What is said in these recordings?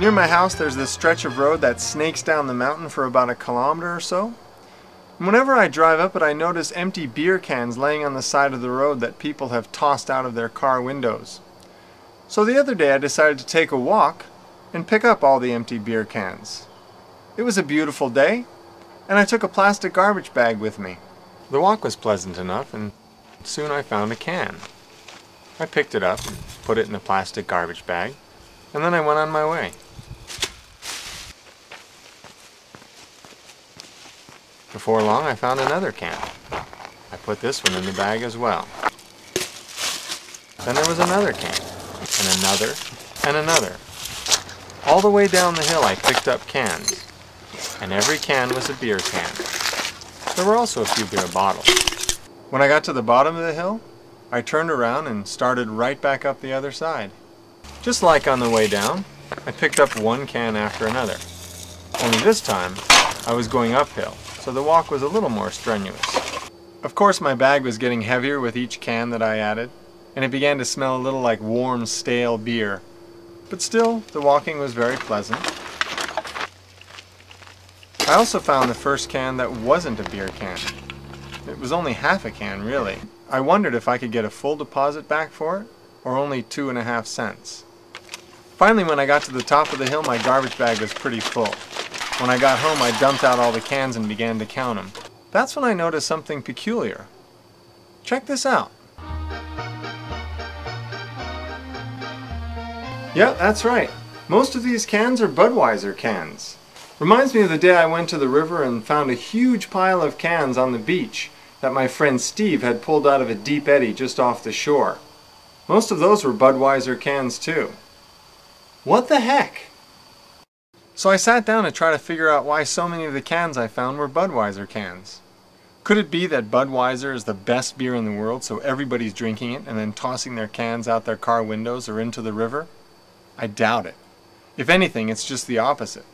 Near my house there's this stretch of road that snakes down the mountain for about 1 kilometer or so. And whenever I drive up it, I notice empty beer cans laying on the side of the road that people have tossed out of their car windows. So the other day I decided to take a walk and pick up all the empty beer cans. It was a beautiful day, and I took a plastic garbage bag with me. The walk was pleasant enough, and soon I found a can. I picked it up and put it in the plastic garbage bag, and then I went on my way. Before long I found another can. I put this one in the bag as well. Then there was another can, and another, and another. All the way down the hill I picked up cans, and every can was a beer can. There were also a few beer bottles. When I got to the bottom of the hill, I turned around and started right back up the other side. Just like on the way down, I picked up one can after another. Only this time, I was going uphill, so the walk was a little more strenuous. Of course, my bag was getting heavier with each can that I added, and it began to smell a little like warm, stale beer. But still, the walking was very pleasant. I also found the first can that wasn't a beer can. It was only half a can, really. I wondered if I could get a full deposit back for it, or only 2.5 cents. Finally, when I got to the top of the hill, my garbage bag was pretty full. When I got home, I dumped out all the cans and began to count them. That's when I noticed something peculiar. Check this out. Yeah, that's right. Most of these cans are Budweiser cans. Reminds me of the day I went to the river and found a huge pile of cans on the beach that my friend Steve had pulled out of a deep eddy just off the shore. Most of those were Budweiser cans too. What the heck? So I sat down to try to figure out why so many of the cans I found were Budweiser cans. Could it be that Budweiser is the best beer in the world, so everybody's drinking it and then tossing their cans out their car windows or into the river? I doubt it. If anything, it's just the opposite.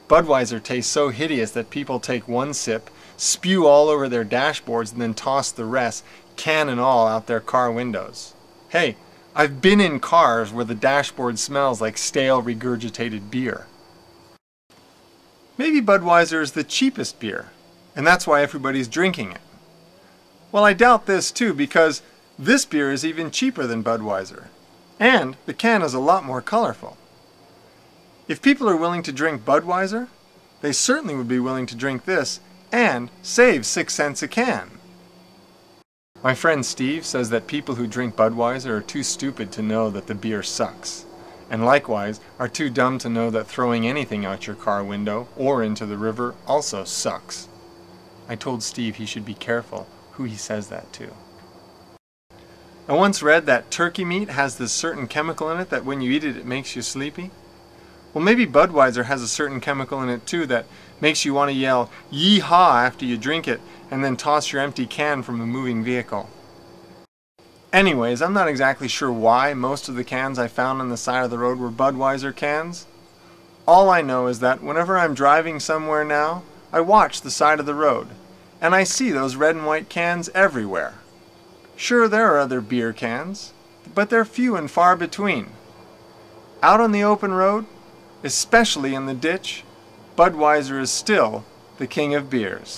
Budweiser tastes so hideous that people take one sip, spew all over their dashboards, and then toss the rest, can and all, out their car windows. Hey, I've been in cars where the dashboard smells like stale, regurgitated beer. Maybe Budweiser is the cheapest beer, and that's why everybody's drinking it. Well, I doubt this too, because this beer is even cheaper than Budweiser, and the can is a lot more colorful. If people are willing to drink Budweiser, they certainly would be willing to drink this and save 6 cents a can. My friend Steve says that people who drink Budweiser are too stupid to know that the beer sucks, and likewise are too dumb to know that throwing anything out your car window or into the river also sucks. I told Steve he should be careful who he says that to. I once read that turkey meat has this certain chemical in it that when you eat it, it makes you sleepy. Well, maybe Budweiser has a certain chemical in it too that makes you want to yell "Yee-haw" after you drink it and then toss your empty can from a moving vehicle. Anyways, I'm not exactly sure why most of the cans I found on the side of the road were Budweiser cans. All I know is that whenever I'm driving somewhere now, I watch the side of the road, and I see those red and white cans everywhere. Sure, there are other beer cans, but they're few and far between. Out on the open road, especially in the ditch, Budweiser is still the king of beers.